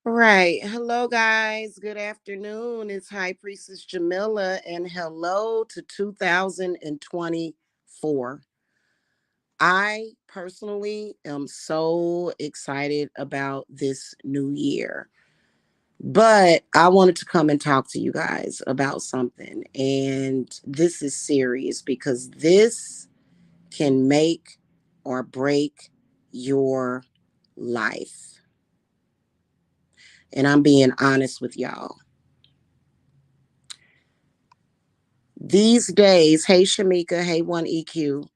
Right. Hello, guys. Good afternoon. It's High Priestess Jamila, and hello to 2024. I personally am so excited about this new year, but I wanted to come and talk to you guys about something. And this is serious because this can make or break your life. And I'm being honest with y'all. These days, hey Shamika, hey 1EQ,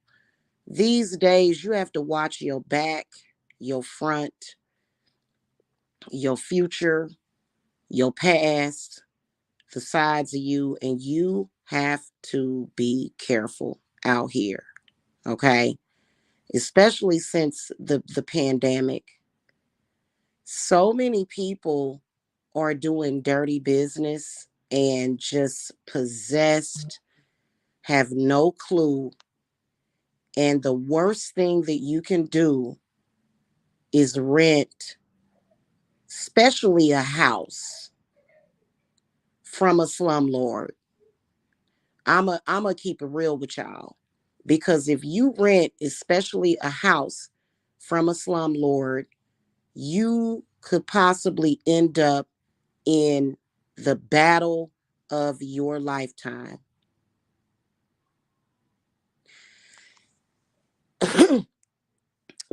these days you have to watch your back, your front, your future, your past, the sides of you, and you have to be careful out here, okay? Especially since the pandemic. So many people are doing dirty business and just possessed, have no clue. And the worst thing that you can do is rent, especially a house, from a slumlord. I'm a keep it real with y'all. Because if you rent, especially a house from a slumlord, you could possibly end up in the battle of your lifetime.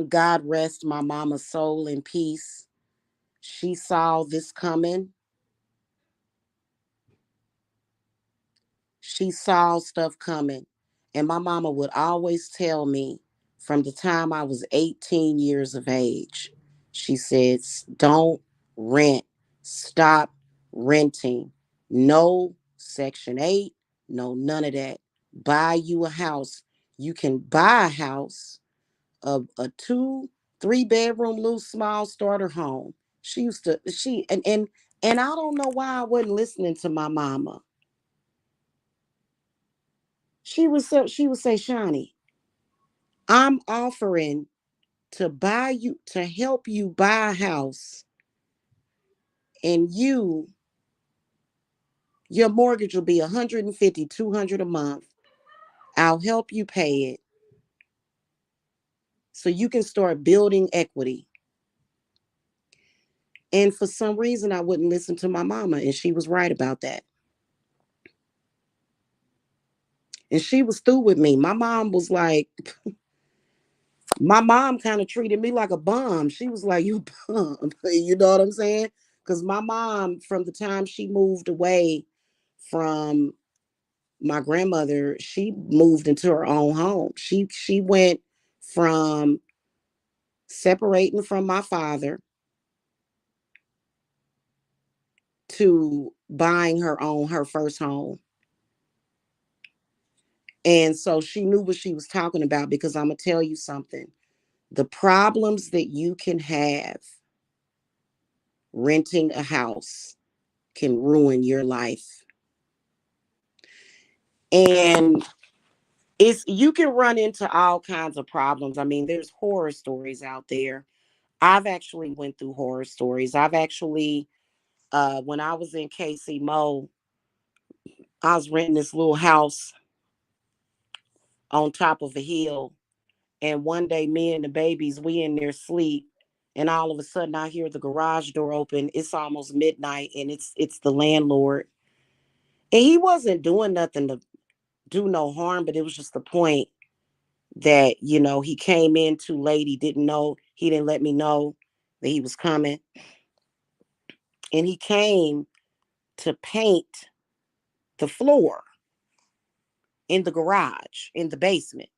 God rest my mama's soul in peace. She saw this coming. She saw stuff coming. And my mama would always tell me from the time I was 18 years of age, she said, don't rent. Stop renting. No Section 8, no none of that. Buy you a house. You can buy a house of a 2, 3 bedroom little small starter home. She used to, and I don't know why I wasn't listening to my mama. She would say, Shawnee, I'm offering to help you buy a house, and your mortgage will be 150, 200 a month. I'll help you pay it so you can start building equity. And for some reason, I wouldn't listen to my mama, and she was right about that. And she was through with me. My mom kind of treated me like a bum. She was like, "You bum," you know what I'm saying? Because my mom, from the time she moved away from my grandmother, she moved into her own home. She went from separating from my father to buying her first home. And so she knew what she was talking about, because I'm gonna tell you something. The problems that you can have renting a house can ruin your life. And it's you can run into all kinds of problems. I mean, there's horror stories out there. I've actually went through horror stories. I've actually when I was in KC Mo, I was renting this little house on top of a hill. And one day, me and the babies, we in there sleep, and all of a sudden, I hear the garage door open. It's almost midnight, and it's the landlord, and he wasn't doing nothing to do no harm, but it was just the point that he came in too late. He didn't let me know that he was coming, and he came to paint the floor in the garage in the basement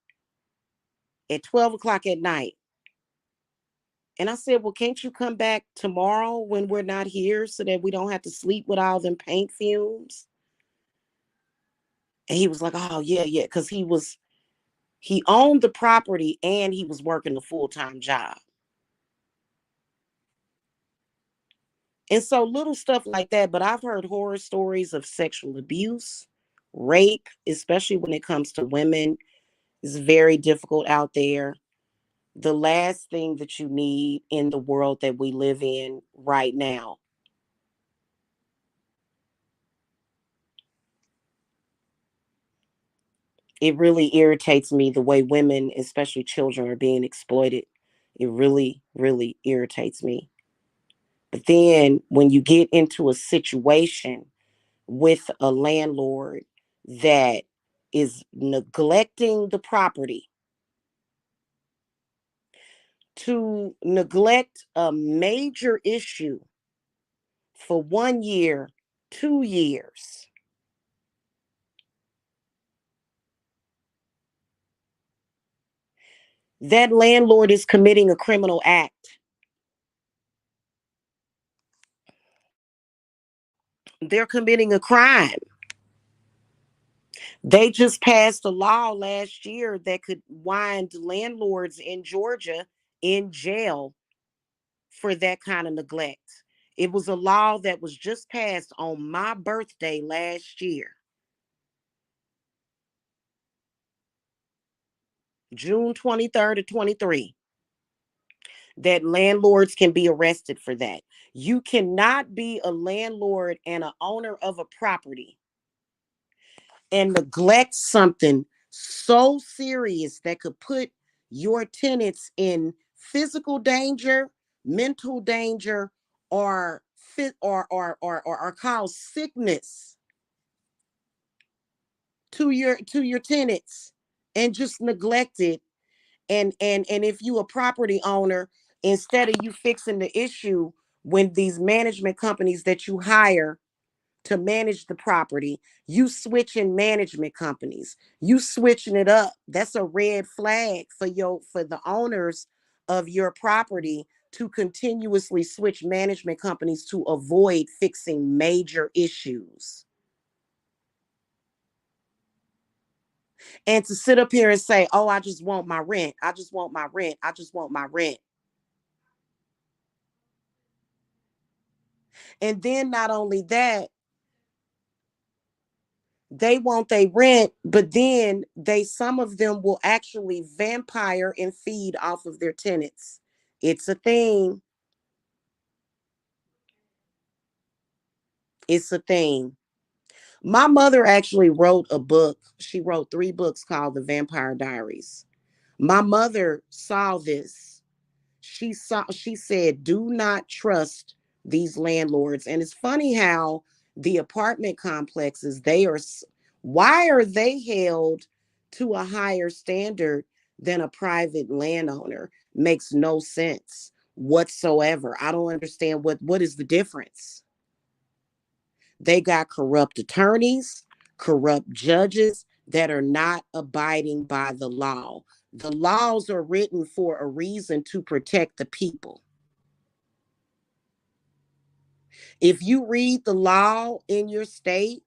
at 12 o'clock at night. And I said, well, can't you come back tomorrow when we're not here so that we don't have to sleep with all them paint fumes? And he was like, oh, yeah, yeah. Because he owned the property and he was working a full-time job. And so little stuff like that. But I've heard horror stories of sexual abuse, rape, especially when it comes to women, is very difficult out there. The last thing that you need in the world that we live in right now. It really irritates me the way women, especially children, are being exploited. It really, really irritates me. But then when you get into a situation with a landlord that is neglecting the property, to neglect a major issue for 1 year, 2 years, that landlord is committing a criminal act. They're committing a crime. They just passed a law last year that could wind landlords in Georgia in jail for that kind of neglect. It was a law that was just passed on my birthday last year, June 23rd of 23, that landlords can be arrested for that. You cannot be a landlord and an owner of a property and neglect something so serious that could put your tenants in physical danger, mental danger, or fit or cause sickness to your tenants, and just neglect it. And if you a property owner, instead of you fixing the issue when these management companies that you hire to manage the property, you switching management companies, you switching it up. That's a red flag for the owners of your property to continuously switch management companies to avoid fixing major issues. And to sit up here and say, oh, I just want my rent. I just want my rent. I just want my rent. And then not only that, They want they rent, but then some of them will actually vampire and feed off of their tenants. It's a thing. It's a thing. My mother actually wrote a book. She wrote 3 books called The Vampire Diaries. My mother saw this. She said, "Do not trust these landlords." And it's funny how the apartment complexes, why are they held to a higher standard than a private landowner? Makes no sense whatsoever. I don't understand what is the difference. They got corrupt attorneys, corrupt judges that are not abiding by the law. The laws are written for a reason, to protect the people. If you read the law in your state,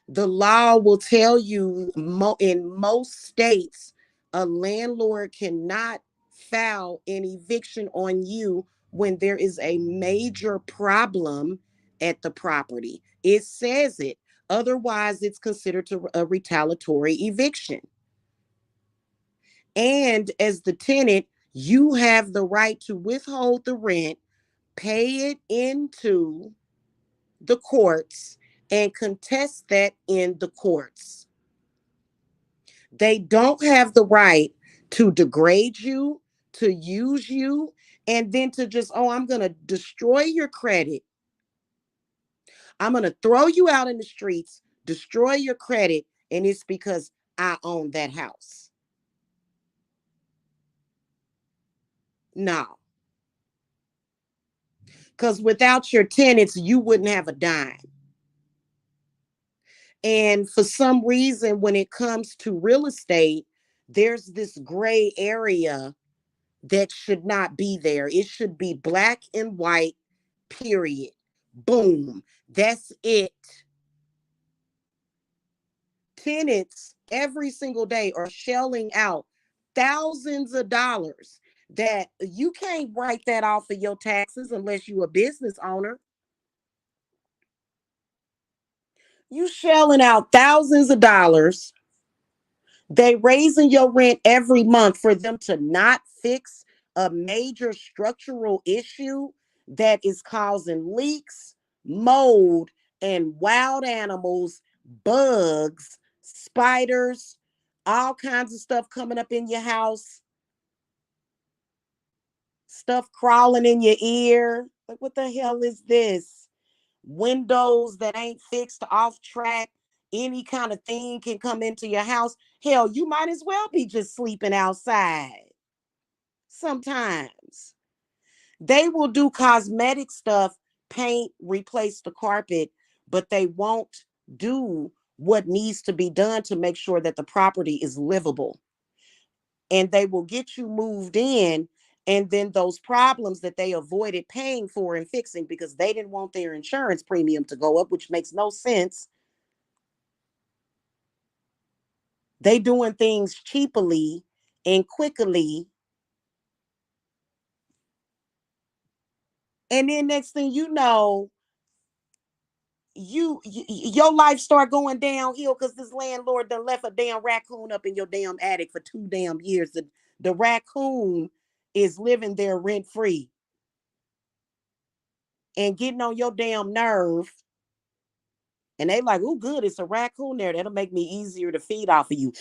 the law will tell you in most states, a landlord cannot file an eviction on you when there is a major problem at the property. It says it. Otherwise, it's considered a retaliatory eviction. And as the tenant, you have the right to withhold the rent, pay it into the courts, and contest that in the courts. They don't have the right to degrade you, to use you, and then to just, oh, I'm going to destroy your credit. I'm going to throw you out in the streets, destroy your credit, and it's because I own that house. No, because without your tenants, you wouldn't have a dime. And for some reason, when it comes to real estate, there's this gray area that should not be there. It should be black and white, period. Boom. That's it. Tenants every single day are shelling out thousands of dollars that you can't write that off of your taxes unless you're a business owner. You shelling out thousands of dollars. They raising your rent every month for them to not fix a major structural issue that is causing leaks, mold, and wild animals, bugs, spiders, all kinds of stuff coming up in your house, stuff crawling in your ear. Like, what the hell is this? Windows that ain't fixed, off track. Any kind of thing can come into your house. Hell, you might as well be just sleeping outside. Sometimes they will do cosmetic stuff, paint, replace the carpet, but they won't do what needs to be done to make sure that the property is livable. And they will get you moved in, and then those problems that they avoided paying for and fixing because they didn't want their insurance premium to go up, which makes no sense. They doing things cheaply and quickly, and then next thing you know, your life start going downhill because this landlord done left a damn raccoon up in your damn attic for 2 damn years. The raccoon is living there rent free and getting on your damn nerve. And they like, oh, good, it's a raccoon there. That'll make me easier to feed off of you.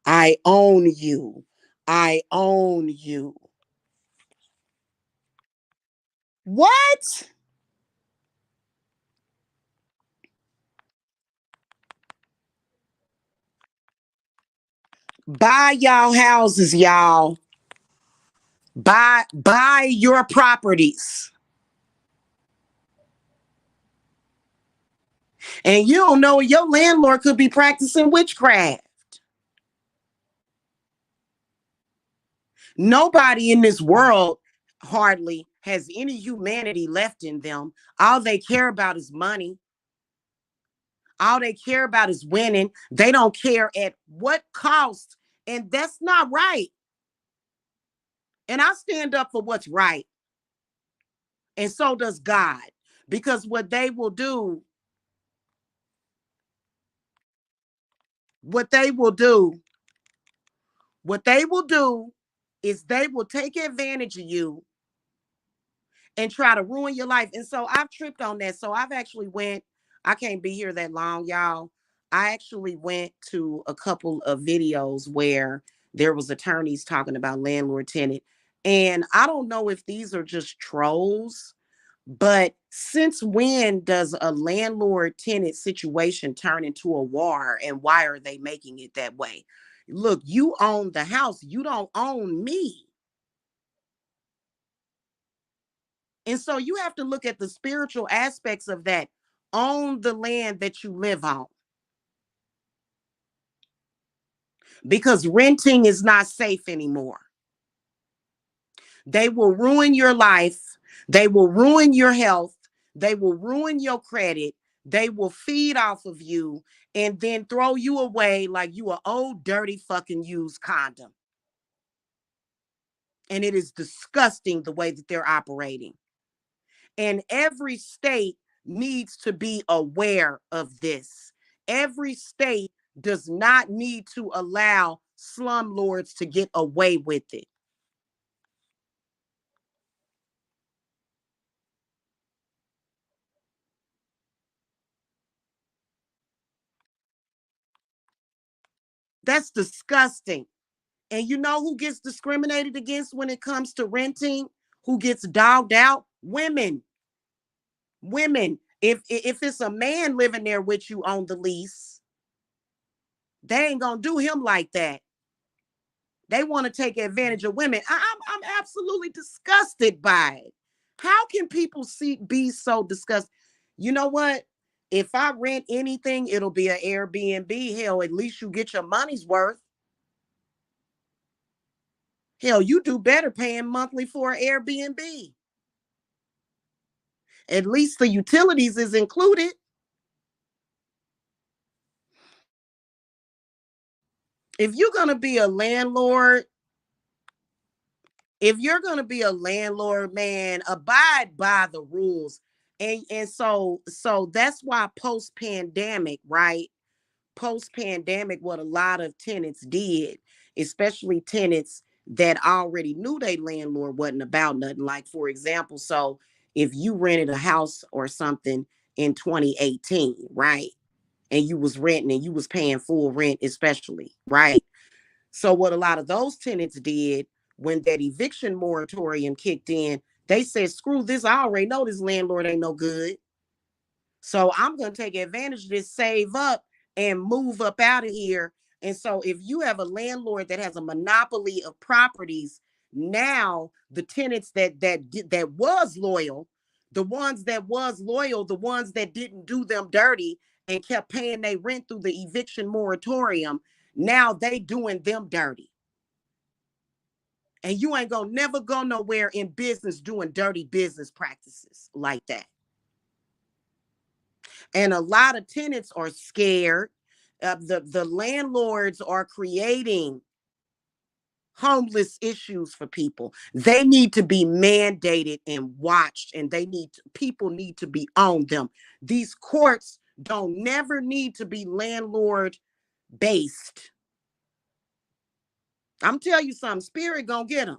I own you. I own you. What? Buy y'all houses, y'all. Buy your properties. And you don't know, your landlord could be practicing witchcraft. Nobody in this world hardly has any humanity left in them. All they care about is money. All they care about is winning. They don't care at what cost. And that's not right. And I stand up for what's right. And so does God. Because what they will do What they will do, what they will do is they will take advantage of you and try to ruin your life. And so I've tripped on that. So I've actually went, I can't be here that long, y'all. I actually went to a couple of videos where there was attorneys talking about landlord tenant. And I don't know if these are just trolls, but since when does a landlord tenant situation turn into a war, and why are they making it that way? Look, you own the house, you don't own me. And so you have to look at the spiritual aspects of that. Own the land that you live on, because renting is not safe anymore. They will ruin your life. They will ruin your health. They will ruin your credit. They will feed off of you and then throw you away like you an old, dirty, fucking used condom. And it is disgusting the way that they're operating. And every state needs to be aware of this. Every state does not need to allow slumlords to get away with it. That's disgusting. And you know who gets discriminated against when it comes to renting? Who gets dogged out? Women. Women. If it's a man living there with you on the lease, they ain't gonna do him like that. They want to take advantage of women. I'm absolutely disgusted by it. How can people be so disgusted? You know what? If I rent anything, it'll be an Airbnb. Hell, at least you get your money's worth. Hell, you do better paying monthly for an Airbnb. At least the utilities is included. If you're gonna be a landlord, if you're gonna be a landlord, man, abide by the rules. And so that's why post-pandemic, right? Post-pandemic, what a lot of tenants did, especially tenants that already knew their landlord wasn't about nothing. Like, for example, so if you rented a house or something in 2018, right? And you was renting and you was paying full rent, especially, right? So what a lot of those tenants did when that eviction moratorium kicked in, they said, screw this. I already know this landlord ain't no good. So I'm going to take advantage of this, save up, and move up out of here. And so if you have a landlord that has a monopoly of properties, now the tenants that was loyal, the ones that was loyal, the ones that didn't do them dirty and kept paying their rent through the eviction moratorium, now they doing them dirty. And you ain't gonna never go nowhere in business doing dirty business practices like that. And a lot of tenants are scared. The landlords are creating homeless issues for people. They need to be mandated and watched, and people need to be on them. These courts don't never need to be landlord based. I'm telling you something, spirit gonna get them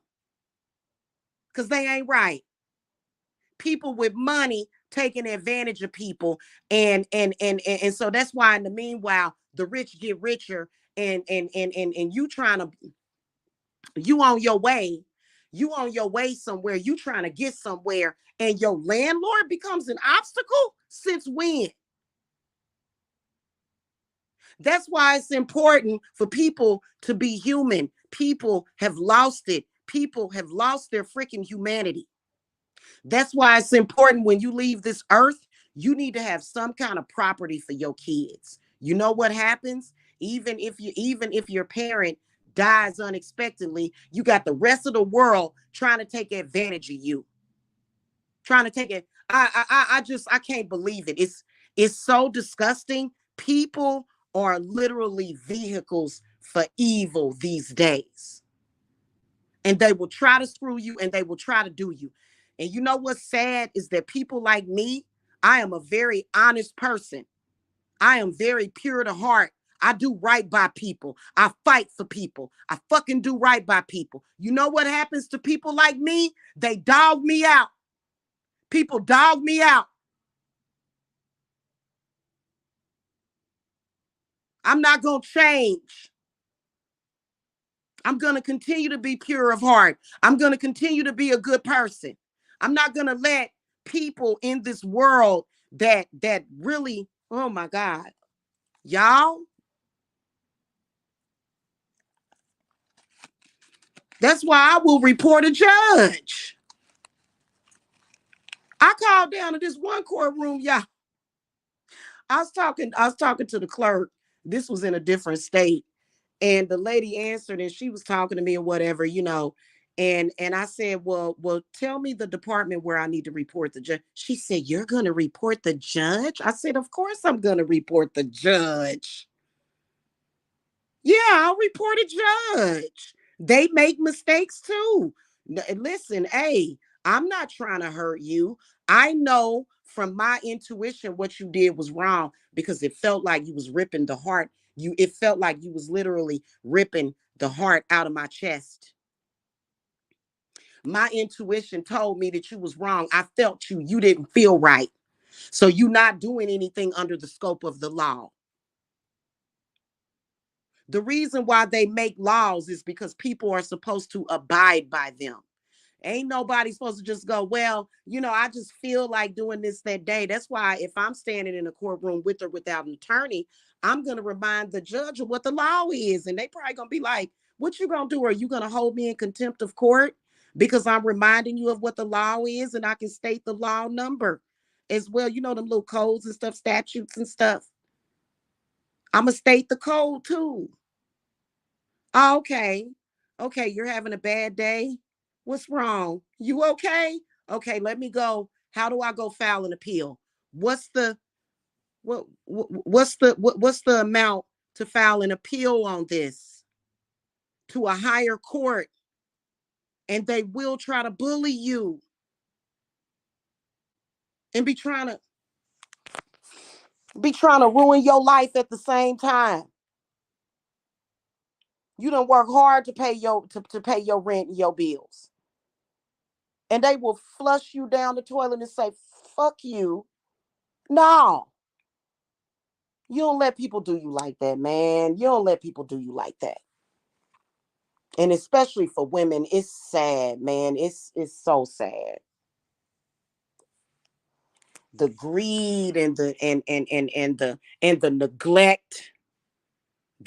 because they ain't right. People with money taking advantage of people, and so that's why in the meanwhile the rich get richer, and you trying to, you on your way, you on your way somewhere, you trying to get somewhere, and your landlord becomes an obstacle. Since when? That's why it's important for people to be human. People have lost it. People have lost their freaking humanity. That's why it's important when you leave this earth, you need to have some kind of property for your kids. You know what happens? Even if your parent dies unexpectedly, you got the rest of the world trying to take advantage of you. Trying to take it. I can't believe it. It's so disgusting. People are literally vehicles for evil these days, and they will try to screw you and they will try to do you. And you know what's sad is that people like me, I am a very honest person. I am very pure to heart. I do right by people. I fight for people. I fucking do right by people. You know what happens to people like me? They dog me out. People dog me out. I'm not going to change. I'm going to continue to be pure of heart. I'm going to continue to be a good person. I'm not going to let people in this world that really, oh my God, y'all, that's why I will report a judge. I called down to this one courtroom, y'all. I was talking to the clerk. This was in a different state. And the lady answered and she was talking to me or whatever, and I said, well, tell me the department where I need to report the judge. She said, you're gonna report the judge? I said, of course I'm gonna report the judge. Yeah, I'll report a judge. They make mistakes too. Listen, hey, I'm not trying to hurt you. I know from my intuition what you did was wrong because it felt like you was ripping the heart. It felt like you was literally ripping the heart out of my chest. My intuition told me that you was wrong. I felt you. You didn't feel right. So you not doing anything under the scope of the law. The reason why they make laws is because people are supposed to abide by them. Ain't nobody supposed to just go, well, I just feel like doing this that day. That's why if I'm standing in a courtroom with or without an attorney, I'm going to remind the judge of what the law is. And they probably going to be like, what you going to do? Are you going to hold me in contempt of court? Because I'm reminding you of what the law is and I can state the law number as well. You know, them little codes and stuff, statutes and stuff. I'm going to state the code too. Oh, okay. Okay, you're having a bad day. What's wrong? You okay? Okay, let me go. How do I go file an appeal? What's the what's the amount to file an appeal on this to a higher court? And they will try to bully you and be trying to ruin your life at the same time. You don't work hard to pay your rent and your bills. And they will flush you down the toilet and say, fuck you. No. You don't let people do you like that, man. You don't let people do you like that. And especially for women, it's sad, man. It's so sad. The greed and the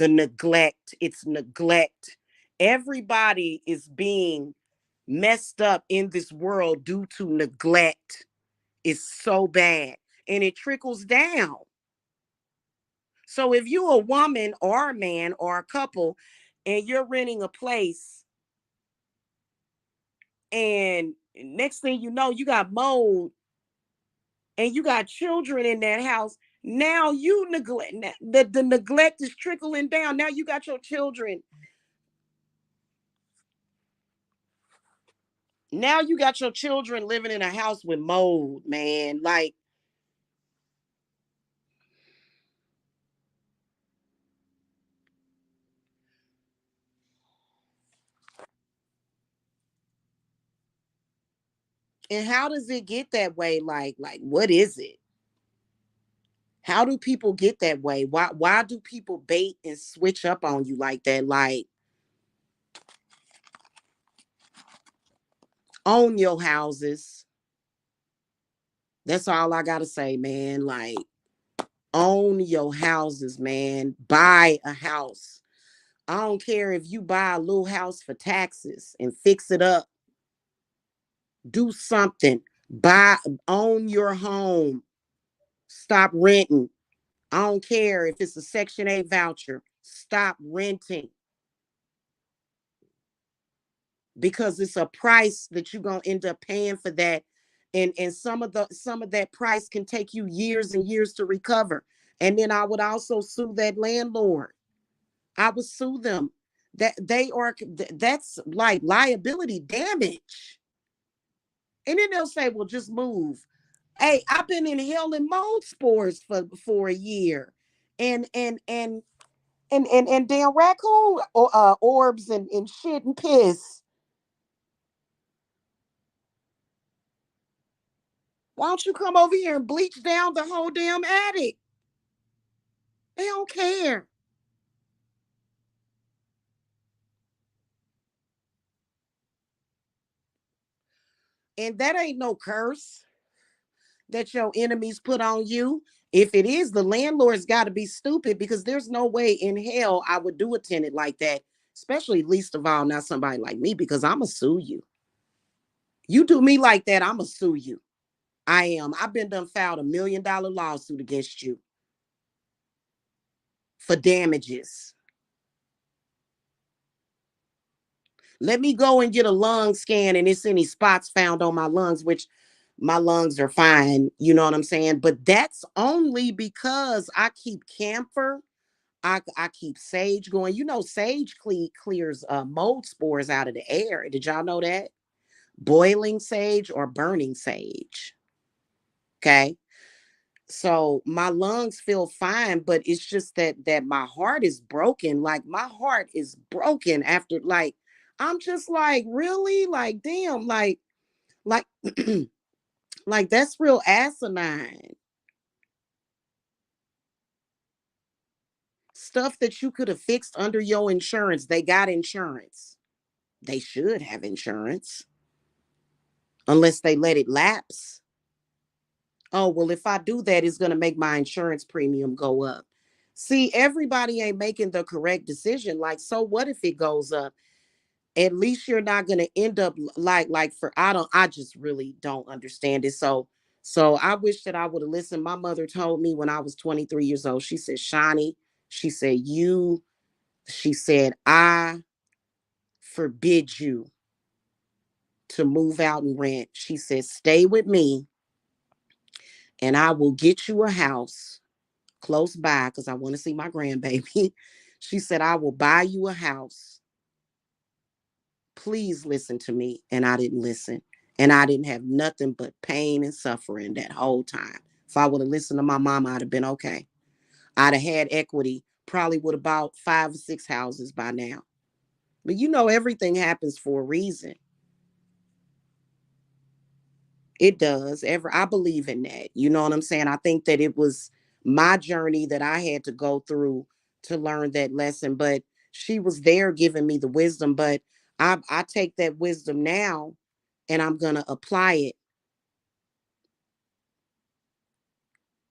neglect, it's neglect. Everybody is being messed up in this world due to neglect. It's so bad. And it trickles down. So if you're a woman or a man or a couple and you're renting a place and next thing you know, you got mold and you got children in that house, now you neglect the neglect is trickling down. Now you got your children. Now you got your children living in a house with mold, man. Like, and how does it get that way? Like what is it? How do people get that way? Why do people bait and switch up on you like that? Like, own your houses. That's all I gotta say, man. Like, own your houses, man. Buy a house. I don't care if you buy a little house for taxes and fix it up. Do something. Own your home. Stop renting. I don't care if it's a Section 8 voucher. Stop renting because it's a price that you're gonna end up paying for that. And some of that price can take you years and years to recover. And then I would also sue that landlord. I would sue them. That's like liability damage. And then they'll say, well, just move. Hey, I've been inhaling mold spores for a year. And And damn raccoon orbs and shit and piss. Why don't you come over here and bleach down the whole damn attic? They don't care. And that ain't no curse that your enemies put on you. If it is, the landlord's got to be stupid because there's no way in hell I would do a tenant like that, especially least of all not somebody like me because I'm going to sue you. You do me like that, I'm going to sue you. I am. I've been done filed $1 million lawsuit against you for damages. Let me go and get a lung scan and it's any spots found on my lungs, which my lungs are fine. You know what I'm saying? But that's only because I keep camphor. I keep sage going. You know, sage clears mold spores out of the air. Did y'all know that? Boiling sage or burning sage. Okay. So my lungs feel fine, but it's just that my heart is broken. Like my heart is broken after like I'm just like really like damn like like that's real asinine stuff that you could have fixed under your insurance. They got insurance. They should have insurance unless they let it lapse. Oh, well, if I do that, it's going to make my insurance premium go up. See, everybody ain't making the correct decision. Like, so what if it goes up? At least you're not going to end up like for I just really don't understand it. So I wish that I would have listened. My mother told me when I was 23 years old, she said, Shawnee, she said, she said, I forbid you to move out and rent. She said, stay with me and I will get you a house close by because I want to see my grandbaby. She said, I will buy you a house. Please listen to me. And I didn't listen. And I didn't have nothing but pain and suffering that whole time. If I would have listened to my mama, I'd have been okay. I'd have had equity, probably would have bought 5 or 6 houses by now. But you know, everything happens for a reason. It does. I believe in that. You know what I'm saying? I think that it was my journey that I had to go through to learn that lesson. But she was there giving me the wisdom. But I take that wisdom now and I'm gonna apply it.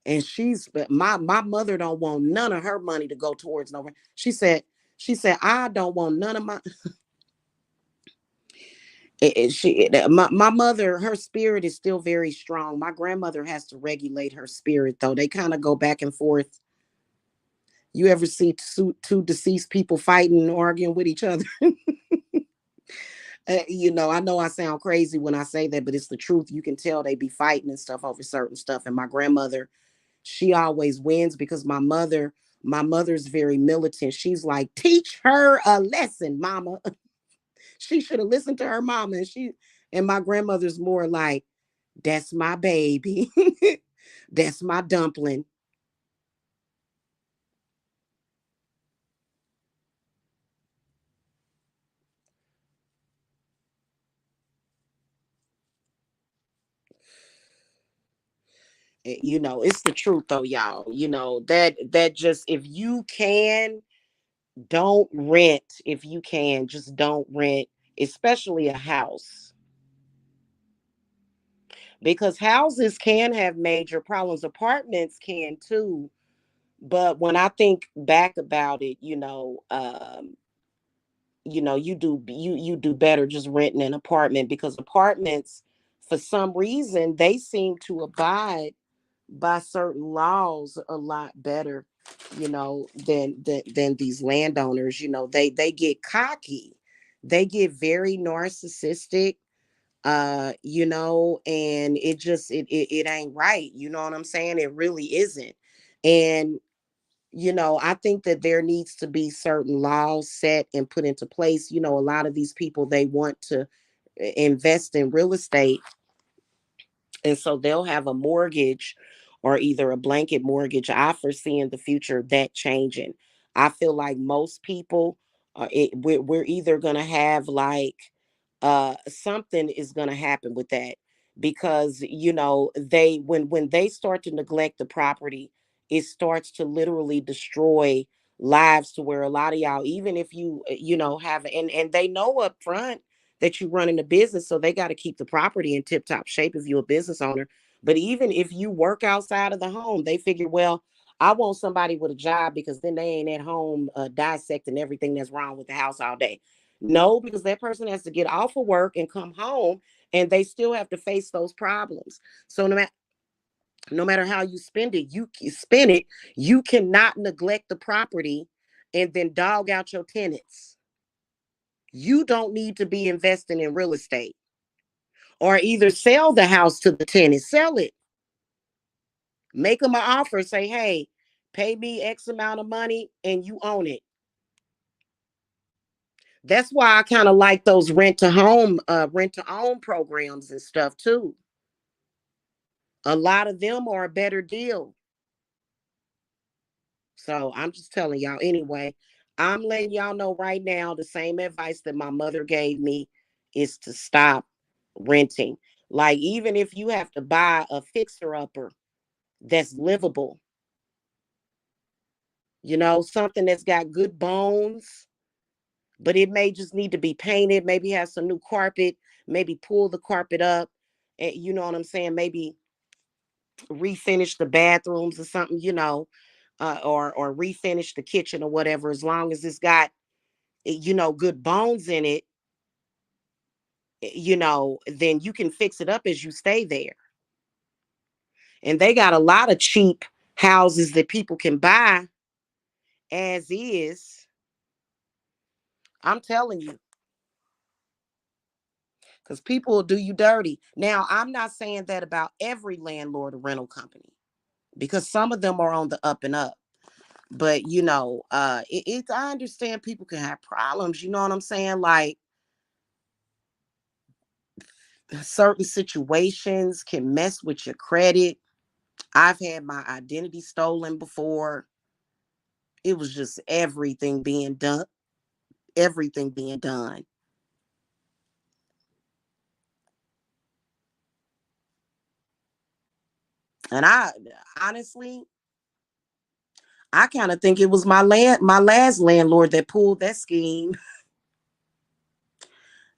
And but my mother don't want none of her money to go towards nowhere. She said, I don't want none of my my mother, her spirit is still very strong. My grandmother has to regulate her spirit though. They kind of go back and forth. You ever see two deceased people fighting and arguing with each other? You know I sound crazy when I say that, but it's the truth. You can tell they be fighting and stuff over certain stuff. And my grandmother, she always wins because my mother's very militant. She's like, teach her a lesson, mama. She should have listened to her mama. And my grandmother's more like, that's my baby. That's my dumpling. You know, it's the truth though, y'all. You know, that just if you can, don't rent. If you can, just don't rent, especially a house. Because houses can have major problems. Apartments can too. But when I think back about it, you do better just renting an apartment because apartments, for some reason, they seem to abide by certain laws a lot better, than these landowners. They get cocky, they get very narcissistic, and it ain't right. You know what I'm saying? It really isn't. And I think that there needs to be certain laws set and put into place. A lot of these people, they want to invest in real estate, and so they'll have a mortgage or either a blanket mortgage. I foresee in the future that changing. I feel like most people, we're either going to have like something is going to happen with that, because they, when they start to neglect the property, it starts to literally destroy lives, to where a lot of y'all, even if you have, and they know up front that you running a business, so they got to keep the property in tip top shape if you're a business owner. But even if you work outside of the home, they figure, well, I want somebody with a job, because then they ain't at home dissecting everything that's wrong with the house all day. No, because that person has to get off of work and come home, and they still have to face those problems. So no matter how you spend it, you cannot neglect the property and then dog out your tenants. You don't need to be investing in real estate, or either sell the house to the tenant, sell it, make them an offer, say, hey, pay me X amount of money and you own it. That's why I kind of like those rent to own programs and stuff too. A lot of them are a better deal. So I'm just telling y'all anyway. I'm letting y'all know right now, the same advice that my mother gave me is to stop renting. Like, even if you have to buy a fixer upper that's livable, something that's got good bones, but it may just need to be painted, maybe have some new carpet, maybe pull the carpet up, and you know what I'm saying? Maybe refinish the bathrooms or something, or refinish the kitchen or whatever. As long as it's got good bones in it, then you can fix it up as you stay there. And they got a lot of cheap houses that people can buy as is. I'm telling you, because people will do you dirty. Now, I'm not saying that about every landlord or rental company, because some of them are on the up and up. But I understand people can have problems. You know what I'm saying? Like, certain situations can mess with your credit. I've had my identity stolen before. It was just everything being done. And I honestly, I kind of think it was my last landlord that pulled that scheme.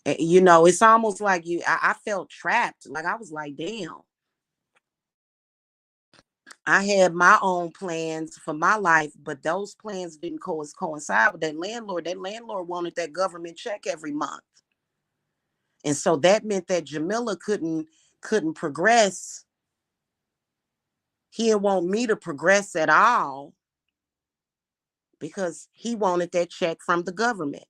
It's almost like I felt trapped. Like, I was like, damn. I had my own plans for my life, but those plans didn't coincide with that landlord. That landlord wanted that government check every month. And so that meant that Jamila couldn't progress. He didn't want me to progress at all, because he wanted that check from the government.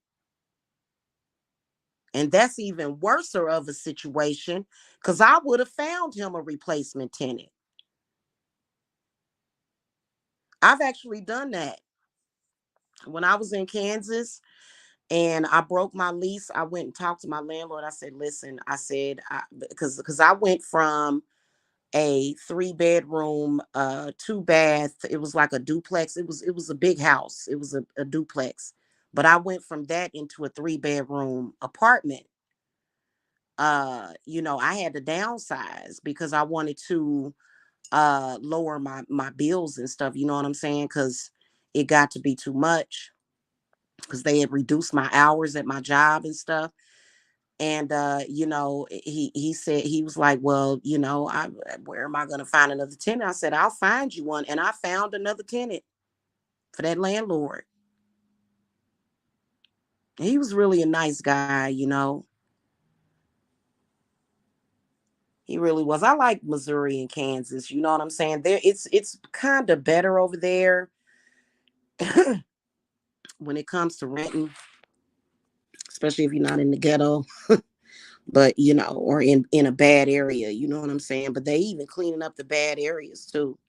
And that's even worse of a situation, because I would have found him a replacement tenant. I've actually done that. When I was in Kansas and I broke my lease, I went and talked to my landlord. I said, listen, because I went from a 3 bedroom, 2 bath. It was like a duplex. It was a big house. It was a duplex. But I went from that into a 3 bedroom apartment. I had to downsize because I wanted to lower my bills and stuff, you know what I'm saying? Because it got to be too much, because they had reduced my hours at my job and stuff. And he said, he was like, well, where am I going to find another tenant? I said, I'll find you one. And I found another tenant for that landlord. He was really a nice guy. He really was. I like Missouri and Kansas, you know what I'm saying? There, it's kind of better over there when it comes to renting, especially if you're not in the ghetto, but or in a bad area, you know what I'm saying? But they even cleaning up the bad areas too.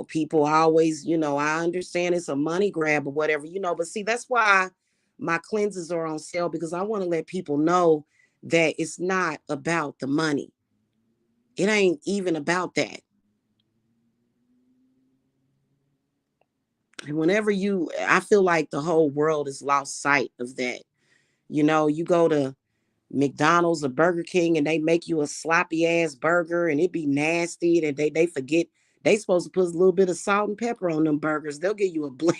People always, I understand it's a money grab or whatever, but see, that's why my cleanses are on sale, because I want to let people know that it's not about the money. It ain't even about that. I feel like the whole world has lost sight of that. You go to McDonald's or Burger King and they make you a sloppy ass burger and it be nasty, and they forget they supposed to put a little bit of salt and pepper on them burgers. They'll give you a blend.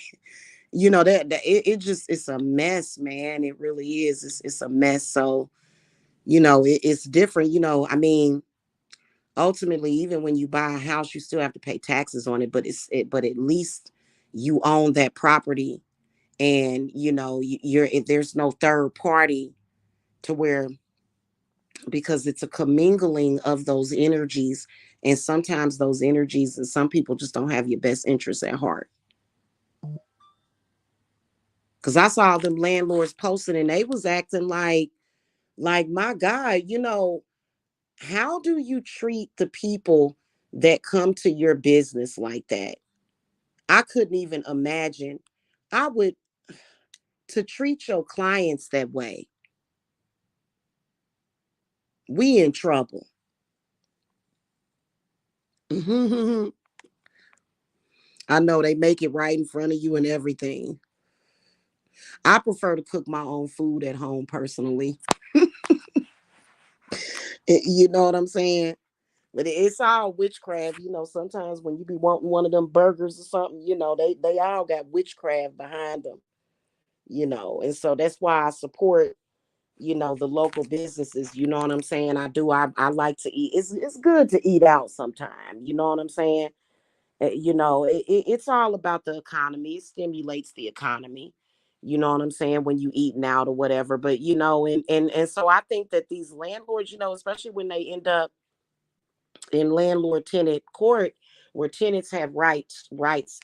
That it just, it's a mess, man. It really is. It's a mess. So, it's different. I mean, ultimately, even when you buy a house, you still have to pay taxes on it, but at least you own that property, and you're if there's no third party to where, because it's a commingling of those energies, and sometimes those energies and some people just don't have your best interests at heart. Because I saw them landlords posting and they was acting like my God, how do you treat the people that come to your business like that? I couldn't even imagine. I would To treat your clients that way, we in trouble. I know they make it right in front of you and everything. I prefer to cook my own food at home personally. You know what I'm saying? But it's all witchcraft. Sometimes when you be wanting one of them burgers or something, they all got witchcraft behind them. And so that's why I support, the local businesses. You know what I'm saying? I do. I like to eat. It's good to eat out sometime. You know what I'm saying? It's all about the economy. It stimulates the economy. You know what I'm saying? When you eating out or whatever. But and so I think that these landlords, especially when they end up in landlord tenant court, where tenants have rights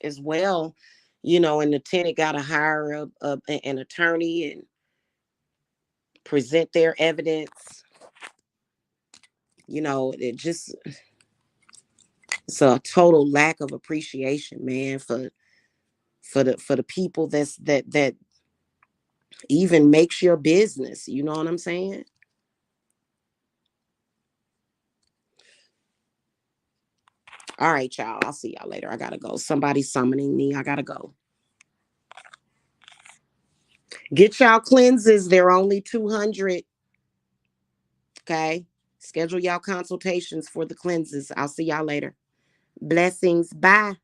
as well, and the tenant got to hire an attorney and present their evidence. It just, it's a total lack of appreciation, man, for the people that even makes your business. You know what I'm saying? All right, y'all. I'll see y'all later. I gotta go. Somebody's summoning me. I gotta go. Get y'all cleanses. They're only 200. Okay. Schedule y'all consultations for the cleanses. I'll see y'all later. Blessings. Bye.